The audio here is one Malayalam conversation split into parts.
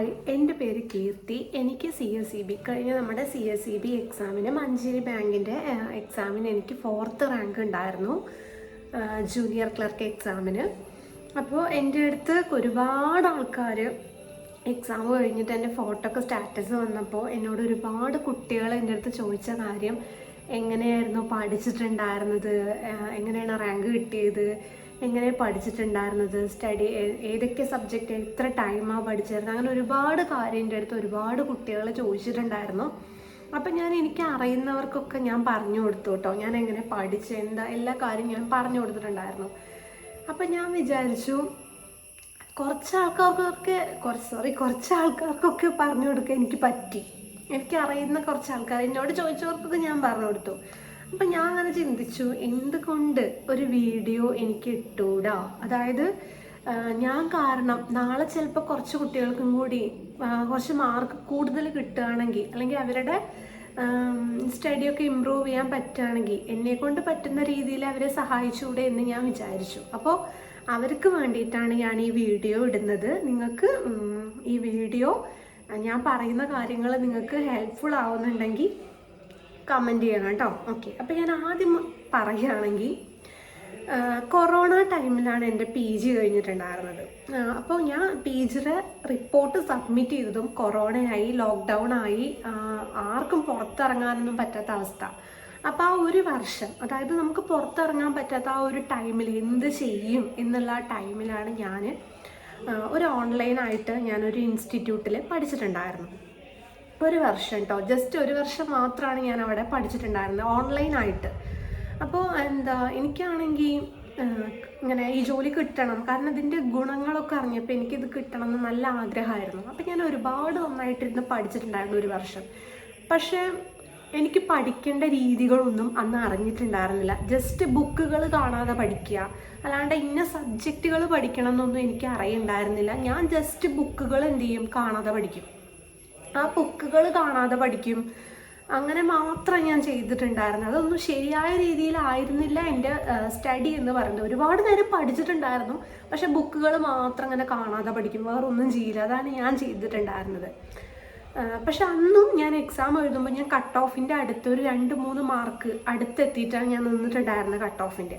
ഹായ്, എൻ്റെ പേര് കീർത്തി. എനിക്ക് CSEB കഴിഞ്ഞ നമ്മുടെ CSEB എക്സാമിന് മഞ്ചേരി ബാങ്കിൻ്റെ എക്സാമിന് എനിക്ക് 4th റാങ്ക് ഉണ്ടായിരുന്നു, ജൂനിയർ ക്ലർക്ക് എക്സാമിന്. അപ്പോൾ എൻ്റെ അടുത്ത് ഒരുപാട് ആൾക്കാർ എക്സാം കഴിഞ്ഞിട്ട് എൻ്റെ ഫോട്ടോ ഒക്കെ സ്റ്റാറ്റസ് വന്നപ്പോൾ എന്നോട് ഒരുപാട് കുട്ടികൾ എൻ്റെ അടുത്ത് ചോദിച്ച കാര്യം, എങ്ങനെയായിരുന്നു പഠിച്ചിട്ടുണ്ടായിരുന്നത്, എങ്ങനെയാണ് റാങ്ക് കിട്ടിയത്, എങ്ങനെ പഠിച്ചിട്ടുണ്ടായിരുന്നത്, സ്റ്റഡി ഏതൊക്കെ സബ്ജക്റ്റ് എത്ര ടൈമാണ് പഠിച്ചിരുന്നത്, അങ്ങനെ ഒരുപാട് കാര്യം എൻ്റെ അടുത്ത് ഒരുപാട് കുട്ടികൾ ചോദിച്ചിട്ടുണ്ടായിരുന്നു. അപ്പം എനിക്ക് അറിയുന്നവർക്കൊക്കെ ഞാൻ പറഞ്ഞു കൊടുത്തു കേട്ടോ, ഞാൻ എങ്ങനെ പഠിച്ച് എല്ലാ കാര്യം ഞാൻ പറഞ്ഞു കൊടുത്തിട്ടുണ്ടായിരുന്നു. അപ്പം ഞാൻ വിചാരിച്ചു കുറച്ച് ആൾക്കാർക്കൊക്കെ പറഞ്ഞു കൊടുക്കാൻ എനിക്ക് പറ്റി. എനിക്ക് അറിയുന്ന കുറച്ച് ആൾക്കാർ എന്നോട് ചോദിച്ചവർക്കൊക്കെ ഞാൻ പറഞ്ഞു കൊടുത്തു. അപ്പം ഞാൻ അങ്ങനെ ചിന്തിച്ചു, എന്തുകൊണ്ട് ഒരു വീഡിയോ എനിക്ക് ഇട്ടൂടാ? അതായത് ഞാൻ കാരണം നാളെ ചിലപ്പോൾ കുറച്ച് കുട്ടികൾക്കും കൂടി കുറച്ച് മാർക്ക് കൂടുതൽ കിട്ടുകയാണെങ്കിൽ, അല്ലെങ്കിൽ അവരുടെ സ്റ്റഡിയൊക്കെ ഇമ്പ്രൂവ് ചെയ്യാൻ പറ്റുകയാണെങ്കിൽ എന്നെക്കൊണ്ട് പറ്റുന്ന രീതിയിൽ അവരെ സഹായിച്ചൂടെ എന്ന് ഞാൻ വിചാരിച്ചു. അപ്പോൾ അവർക്ക് വേണ്ടിയിട്ടാണ് ഞാൻ ഈ വീഡിയോ ഇടുന്നത്. നിങ്ങൾക്ക് ഈ വീഡിയോ ഞാൻ പറയുന്ന കാര്യങ്ങൾ നിങ്ങൾക്ക് ഹെൽപ്ഫുൾ ആവുന്നുണ്ടെങ്കിൽ കമൻറ്റ് ചെയ്യണം കേട്ടോ. ഓക്കെ, അപ്പോൾ ഞാൻ ആദ്യം പറയുകയാണെങ്കിൽ, കൊറോണ ടൈമിലാണ് എൻ്റെ PG കഴിഞ്ഞിട്ടുണ്ടായിരുന്നത്. അപ്പോൾ ഞാൻ PGയുടെ റിപ്പോർട്ട് സബ്മിറ്റ് ചെയ്തതും കൊറോണയായി, ലോക്ക്ഡൗൺ ആയി, ആർക്കും പുറത്തിറങ്ങാനൊന്നും പറ്റാത്ത അവസ്ഥ. അപ്പോൾ ആ ഒരു വർഷം, അതായത് നമുക്ക് പുറത്തിറങ്ങാൻ പറ്റാത്ത ആ ഒരു ടൈമിൽ എന്ത് ചെയ്യും എന്നുള്ള ആ ടൈമിലാണ് ഞാൻ ഒരു ഓൺലൈനായിട്ട് ഞാനൊരു ഇൻസ്റ്റിറ്റ്യൂട്ടിൽ പഠിച്ചിട്ടുണ്ടായിരുന്നു. ഒരു വർഷം കേട്ടോ, ജസ്റ്റ് ഒരു വർഷം മാത്രമാണ് ഞാൻ അവിടെ പഠിച്ചിട്ടുണ്ടായിരുന്നത് ഓൺലൈനായിട്ട്. അപ്പോൾ എനിക്കാണെങ്കിൽ ഇങ്ങനെ ഈ ജോലി കിട്ടണം, കാരണം ഇതിൻ്റെ ഗുണങ്ങളൊക്കെ അറിഞ്ഞപ്പോൾ എനിക്കിത് കിട്ടണം എന്ന് നല്ല ആഗ്രഹമായിരുന്നു. അപ്പോൾ ഞാൻ ഒരുപാട് നന്നായിട്ടിരുന്ന് പഠിച്ചിട്ടുണ്ടായിരുന്നു ഒരു വർഷം. പക്ഷേ എനിക്ക് പഠിക്കേണ്ട രീതികളൊന്നും അന്ന് അറിഞ്ഞിട്ടുണ്ടായിരുന്നില്ല. ജസ്റ്റ് ബുക്കുകൾ കാണാതെ പഠിക്കുക, അല്ലാണ്ട് ഇന്ന സബ്ജക്റ്റുകൾ പഠിക്കണം എന്നൊന്നും എനിക്ക് അറിയണ്ടായിരുന്നില്ല. ഞാൻ ജസ്റ്റ് ബുക്കുകൾ കാണാതെ പഠിക്കും, ആ ബുക്കുകൾ കാണാതെ പഠിക്കും, അങ്ങനെ മാത്രം ഞാൻ ചെയ്തിട്ടുണ്ടായിരുന്നു. അതൊന്നും ശരിയായ രീതിയിലായിരുന്നില്ല എൻ്റെ സ്റ്റഡി എന്ന് പറയുന്നത്. ഒരുപാട് നേരം പഠിച്ചിട്ടുണ്ടായിരുന്നു, പക്ഷെ ബുക്കുകൾ മാത്രം അങ്ങനെ കാണാതെ പഠിക്കും, വേറൊന്നും ചെയ്യില്ല. അതാണ് ഞാൻ ചെയ്തിട്ടുണ്ടായിരുന്നത്. പക്ഷെ അന്നും ഞാൻ എക്സാം എഴുതുമ്പോൾ ഞാൻ കട്ട് ഓഫിൻ്റെ അടുത്ത് ഒരു 2-3 മാർക്ക് അടുത്തെത്തിയിട്ടാണ് ഞാൻ നിന്നിട്ടുണ്ടായിരുന്നത് കട്ട് ഓഫിൻ്റെ.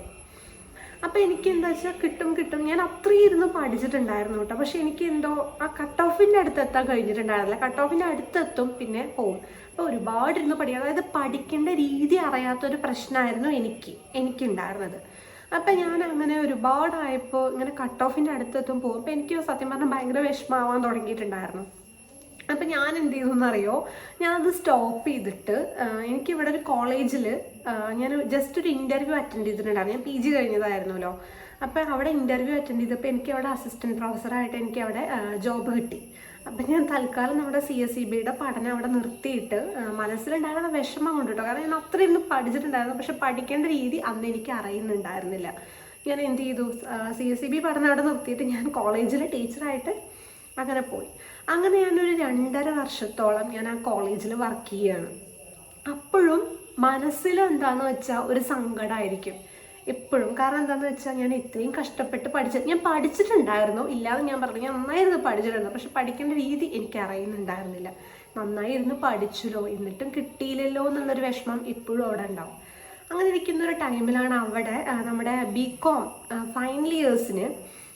അപ്പോൾ എനിക്ക് എന്താ വെച്ചാൽ കിട്ടും ഞാൻ അത്രയും ഇരുന്ന് പഠിച്ചിട്ടുണ്ടായിരുന്നു കേട്ടോ. പക്ഷെ എനിക്ക് ആ കട്ട് ഓഫിൻ്റെ അടുത്ത് എത്താൻ കഴിഞ്ഞിട്ടുണ്ടായിരുന്നില്ല. കട്ട് ഓഫിൻ്റെ അടുത്തെത്തും, പിന്നെ പോവും. അപ്പോൾ ഒരുപാട് ഇരുന്ന് പഠിക്കുക, അതായത് പഠിക്കേണ്ട രീതി അറിയാത്തൊരു പ്രശ്നമായിരുന്നു എനിക്കുണ്ടായിരുന്നത്. അപ്പം ഞാൻ അങ്ങനെ ഒരുപാടായപ്പോൾ ഇങ്ങനെ കട്ട് ഓഫിൻ്റെ അടുത്തെത്തും പോകും. അപ്പോൾ എനിക്ക് സത്യം പറഞ്ഞാൽ ഭയങ്കര വിഷമമാവാൻ തുടങ്ങിയിട്ടുണ്ടായിരുന്നു. അപ്പം ഞാൻ എന്ത് ചെയ്തു എന്നറിയോ, ഞാനത് സ്റ്റോപ്പ് ചെയ്തിട്ട് എനിക്കിവിടെ ഒരു കോളേജിൽ ഞാൻ ജസ്റ്റ് ഒരു ഇൻ്റർവ്യൂ അറ്റൻഡ് ചെയ്തിട്ടുണ്ടായിരുന്നു. ഞാൻ PG കഴിഞ്ഞതായിരുന്നല്ലോ. അപ്പം അവിടെ ഇൻ്റർവ്യൂ അറ്റൻഡ് ചെയ്തപ്പോൾ എനിക്ക് അവിടെ അസിസ്റ്റൻറ്റ് പ്രൊഫസറായിട്ട് എനിക്ക് അവിടെ ജോബ് കിട്ടി. അപ്പം ഞാൻ തൽക്കാലം നമ്മുടെ CSEBയുടെ പഠനം അവിടെ നിർത്തിയിട്ട് മനസ്സിലുണ്ടായിരുന്ന വിഷമം കൊണ്ട് കേട്ടോ, കാരണം ഞാൻ അത്രയും പഠിച്ചിട്ടുണ്ടായിരുന്നു, പക്ഷെ പഠിക്കേണ്ട രീതി അന്ന് എനിക്ക് അറിയുന്നുണ്ടായിരുന്നില്ല. ഞാൻ എന്ത് ചെയ്തു, CSEB പഠനം അവിടെ നിർത്തിയിട്ട് ഞാൻ കോളേജിൽ ടീച്ചറായിട്ട് അങ്ങനെ പോയി. അങ്ങനെ ഞാനൊരു 2.5 വർഷത്തോളം ഞാൻ ആ കോളേജിൽ വർക്ക് ചെയ്യുകയാണ്. അപ്പോഴും മനസ്സിൽ എന്താണെന്ന് വെച്ചാൽ ഒരു സങ്കടമായിരിക്കും എപ്പോഴും. കാരണം എന്താണെന്ന് വെച്ചാൽ ഞാൻ ഇത്രയും കഷ്ടപ്പെട്ട് ഞാൻ പഠിച്ചിട്ടുണ്ടായിരുന്നു, ഇല്ലാതെ ഞാൻ പറഞ്ഞു, ഞാൻ നന്നായിരുന്നു പഠിച്ചിട്ടുണ്ടായിരുന്നു, പക്ഷെ പഠിക്കേണ്ട രീതി എനിക്ക് അറിയുന്നുണ്ടായിരുന്നില്ല. നന്നായിരുന്നു പഠിച്ചല്ലോ, എന്നിട്ടും കിട്ടിയില്ലല്ലോ എന്നുള്ളൊരു വിഷമം ഇപ്പോഴും അവിടെ ഉണ്ടാവും. അങ്ങനെ ഇരിക്കുന്നൊരു ടൈമിലാണ് അവിടെ നമ്മുടെ BCom ഫൈനൽ ഇയേഴ്സിന്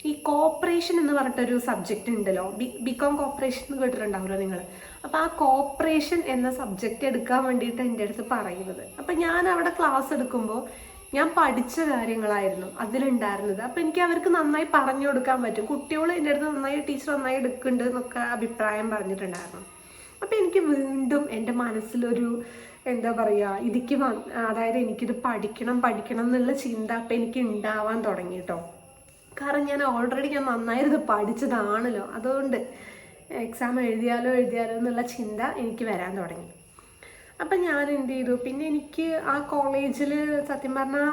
ഈ കോപ്പറേഷൻ എന്ന് പറഞ്ഞിട്ടൊരു സബ്ജക്റ്റ് ഉണ്ടല്ലോ, BCom കോപ്പറേഷൻ എന്ന് കേട്ടിട്ടുണ്ടാവുമല്ലോ നിങ്ങൾ. അപ്പോൾ ആ കോപ്പറേഷൻ എന്ന സബ്ജക്റ്റ് എടുക്കാൻ വേണ്ടിയിട്ട് എൻ്റെ അടുത്ത് പറയുന്നത്. അപ്പം ഞാൻ അവിടെ ക്ലാസ് എടുക്കുമ്പോൾ ഞാൻ പഠിച്ച കാര്യങ്ങളായിരുന്നു അതിലുണ്ടായിരുന്നത്. അപ്പം എനിക്ക് അവർക്ക് നന്നായി പറഞ്ഞു കൊടുക്കാൻ പറ്റും. കുട്ടികൾ എൻ്റെ അടുത്ത് ടീച്ചർ നന്നായി എടുക്കുന്നുണ്ട് എന്നൊക്കെ അഭിപ്രായം പറഞ്ഞിട്ടുണ്ടായിരുന്നു. അപ്പം എനിക്ക് വീണ്ടും എൻ്റെ മനസ്സിലൊരു എന്താ പറയുക, അതായത് എനിക്കിത് പഠിക്കണം എന്നുള്ള ചിന്ത അപ്പം എനിക്ക് ഉണ്ടാവാൻ തുടങ്ങി കേട്ടോ. കാരണം ഞാൻ നന്നായിരുന്നു പഠിച്ചതാണല്ലോ, അതുകൊണ്ട് എക്സാം എഴുതിയാലോ എന്നുള്ള ചിന്ത എനിക്ക് വരാൻ തുടങ്ങി. അപ്പം ഞാൻ എന്ത് ചെയ്തു, പിന്നെ എനിക്ക് ആ കോളേജിൽ സത്യം പറഞ്ഞാൽ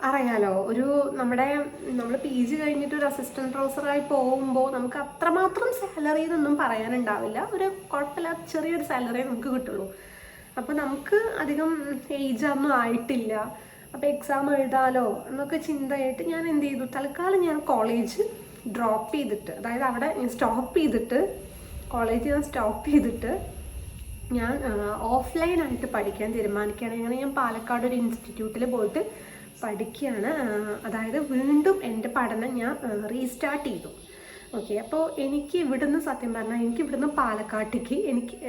അറിയാലോ, നമ്മൾ PG കഴിഞ്ഞിട്ട് ഒരു അസിസ്റ്റൻറ്റ് പ്രൊഫസറായി പോകുമ്പോൾ നമുക്ക് അത്രമാത്രം സാലറി എന്നൊന്നും പറയാനുണ്ടാവില്ല. ഒരു കുഴപ്പമില്ലാത്ത ചെറിയൊരു സാലറി നമുക്ക് കിട്ടുള്ളൂ. അപ്പോൾ നമുക്ക് അധികം ഏജൊന്നും ആയിട്ടില്ല, അപ്പോൾ എക്സാം എഴുതാലോ എന്നൊക്കെ ചിന്തയായിട്ട് ഞാൻ എന്ത് ചെയ്തു, തൽക്കാലം ഞാൻ കോളേജ് ഡ്രോപ്പ് ചെയ്തിട്ട്, അതായത് അവിടെ സ്റ്റോപ്പ് ചെയ്തിട്ട്, കോളേജിൽ ഞാൻ സ്റ്റോപ്പ് ചെയ്തിട്ട് ഞാൻ ഓഫ്ലൈനായിട്ട് പഠിക്കാൻ തീരുമാനിക്കുകയാണ്. അങ്ങനെ ഞാൻ പാലക്കാട് ഒരു ഇൻസ്റ്റിറ്റ്യൂട്ടിൽ പോയിട്ട് പഠിക്കുകയാണ്. അതായത് വീണ്ടും എൻ്റെ പഠനം ഞാൻ റീസ്റ്റാർട്ട് ചെയ്തു. ഓക്കെ, അപ്പോൾ എനിക്ക് ഇവിടുന്ന് സത്യം പറഞ്ഞാൽ എനിക്ക് ഇവിടുന്ന് പാലക്കാട്ടേക്ക്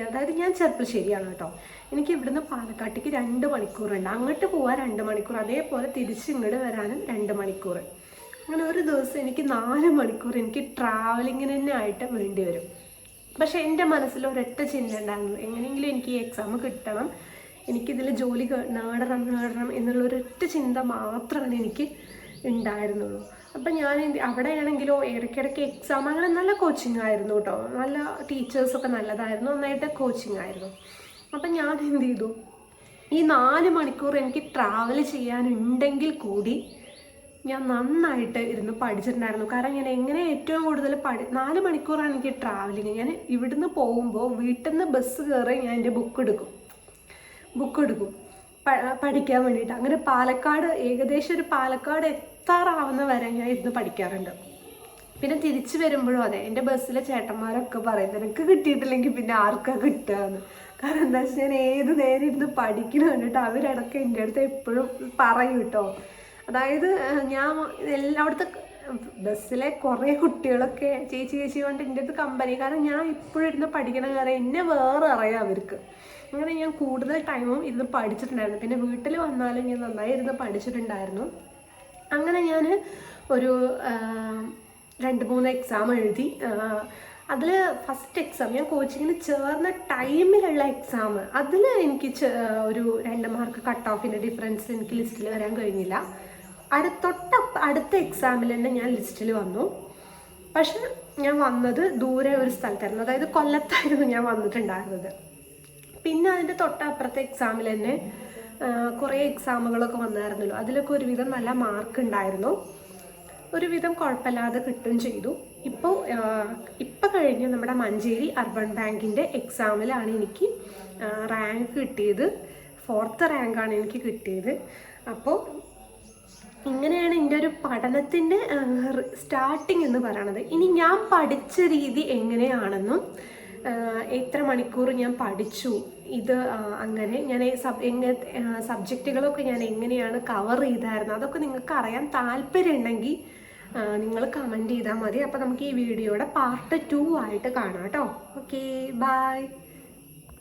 അതായത് ഞാൻ ചെർപ്പളശ്ശേരിയാണ് കേട്ടോ. എനിക്ക് ഇവിടുന്ന് പാലക്കാട്ടേക്ക് 2 മണിക്കൂറുണ്ട്. അങ്ങോട്ട് പോകാൻ 2 മണിക്കൂർ, അതേപോലെ തിരിച്ച് ഇങ്ങോട്ട് വരാനും 2 മണിക്കൂർ. അങ്ങനെ ഒരു ദിവസം എനിക്ക് 4 മണിക്കൂർ എനിക്ക് ട്രാവലിങ്ങിന് തന്നെ ആയിട്ട് വേണ്ടി വരും. പക്ഷേ എൻ്റെ മനസ്സിൽ ഒരൊറ്റ ചിന്ത ഉണ്ടായിരുന്നു, എങ്ങനെയെങ്കിലും എനിക്ക് ഈ എക്സാം കിട്ടണം, എനിക്കിതിൽ ജോലി നേടണം എന്നുള്ളൊരൊറ്റ ചിന്ത മാത്രമാണ് എനിക്ക് ഉണ്ടായിരുന്നുള്ളൂ. അപ്പം ഞാൻ അവിടെയാണെങ്കിലോ ഇടയ്ക്കിടയ്ക്ക് എക്സാം, അങ്ങനെ നല്ല കോച്ചിങ് ആയിരുന്നു കേട്ടോ, നല്ല ടീച്ചേഴ്സൊക്കെ നല്ലതായിരുന്നു, നന്നായിട്ട് കോച്ചിങ് ആയിരുന്നു. അപ്പം ഞാൻ എന്ത് ചെയ്തു, ഈ 4 മണിക്കൂർ എനിക്ക് ട്രാവൽ ചെയ്യാനുണ്ടെങ്കിൽ കൂടി ഞാൻ നന്നായിട്ട് ഇരുന്ന് പഠിച്ചിട്ടുണ്ടായിരുന്നു. കാരണം ഞാൻ എങ്ങനെ ഏറ്റവും കൂടുതൽ 4 മണിക്കൂറാണ് എനിക്ക് ട്രാവലിങ്. ഞാൻ ഇവിടുന്ന് പോകുമ്പോൾ വീട്ടിൽ നിന്ന് ബസ് കയറി ഞാൻ എൻ്റെ ബുക്ക് എടുക്കും പഠിക്കാൻ വേണ്ടിയിട്ട്. അങ്ങനെ ഏകദേശം ഒരു പാലക്കാട് എത്താറാവുന്ന വരെ ഞാൻ ഇരുന്ന് പഠിക്കാറുണ്ട്. പിന്നെ തിരിച്ചു വരുമ്പോഴും അതെ, എൻ്റെ ബസ്സിലെ ചേട്ടന്മാരൊക്കെ പറയും നിനക്ക് കിട്ടിയിട്ടില്ലെങ്കിൽ പിന്നെ ആർക്കാ കിട്ടുകയെന്ന്. കാരണം എന്താ വെച്ചാൽ ഞാൻ ഏത് നേരം ഇരുന്ന് പഠിക്കണം കണ്ടിട്ട് അവരടക്കം എൻ്റെ അടുത്ത് എപ്പോഴും പറയും കേട്ടോ. അതായത് ഞാൻ എല്ലായിടത്തെ ബസ്സിലെ കുറേ കുട്ടികളൊക്കെ ചേച്ചി കൊണ്ട് എൻ്റെ അടുത്ത് കമ്പനി, കാരണം ഞാൻ ഇപ്പോഴും ഇരുന്ന് പഠിക്കണ കാര്യം എന്നെ വേറെ അറിയാം അവർക്ക്. അങ്ങനെ ഞാൻ കൂടുതൽ ടൈമും ഇരുന്ന് പഠിച്ചിട്ടുണ്ടായിരുന്നു. പിന്നെ വീട്ടിൽ വന്നാലും ഞാൻ നന്നായി ഇരുന്ന് പഠിച്ചിട്ടുണ്ടായിരുന്നു. അങ്ങനെ ഞാൻ ഒരു 2-3 എക്സാം എഴുതി. അതിൽ ഫസ്റ്റ് എക്സാം ഞാൻ കോച്ചിങ്ങിന് ചേർന്ന ടൈമിലുള്ള എക്സാം, അതിൽ എനിക്ക് ഒരു 2 മാർക്ക് കട്ട് ഓഫിൻ്റെ ഡിഫറൻസ് എനിക്ക് ലിസ്റ്റിൽ വരാൻ കഴിഞ്ഞില്ല. അടുത്ത എക്സാമിൽ തന്നെ ഞാൻ ലിസ്റ്റിൽ വന്നു. പക്ഷെ ഞാൻ വന്നത് ദൂരെ ഒരു സ്ഥലത്തായിരുന്നു, അതായത് കൊല്ലത്തായിരുന്നു ഞാൻ വന്നിട്ടുണ്ടായിരുന്നത്. പിന്നെ അതിൻ്റെ തൊട്ടപ്പുറത്തെ എക്സാമിൽ തന്നെ കുറേ എക്സാമുകളൊക്കെ വന്നായിരുന്നല്ലോ, അതിലൊക്കെ ഒരുവിധം നല്ല മാർക്ക് ഉണ്ടായിരുന്നു, ഒരുവിധം കുഴപ്പമില്ലാതെ കിട്ടുകയും ചെയ്തു. ഇപ്പോൾ കഴിഞ്ഞ നമ്മുടെ മഞ്ചേരി അർബൻ ബാങ്കിൻ്റെ എക്സാമിലാണ് എനിക്ക് റാങ്ക് കിട്ടിയത്. 4th റാങ്കാണ് എനിക്ക് കിട്ടിയത്. അപ്പോൾ ഇങ്ങനെയാണ് എൻ്റെ ഒരു പഠനത്തിൻ്റെ സ്റ്റാർട്ടിങ് എന്ന് പറയണത്. ഇനി ഞാൻ പഠിച്ച രീതി എങ്ങനെയാണെന്നും എത്ര മണിക്കൂർ ഞാൻ പഠിച്ചു, ഇത് അങ്ങനെ ഞാൻ സബ്ജക്റ്റുകളൊക്കെ ഞാൻ എങ്ങനെയാണ് കവർ ചെയ്തായിരുന്നു, അതൊക്കെ നിങ്ങൾക്ക് അറിയാൻ താല്പര്യം ഉണ്ടെങ്കിൽ നിങ്ങൾ കമൻറ്റ് ചെയ്താൽ മതി. അപ്പോൾ നമുക്ക് ഈ വീഡിയോയുടെ പാർട്ട് 2 ആയിട്ട് കാണാം കേട്ടോ. Okay, by.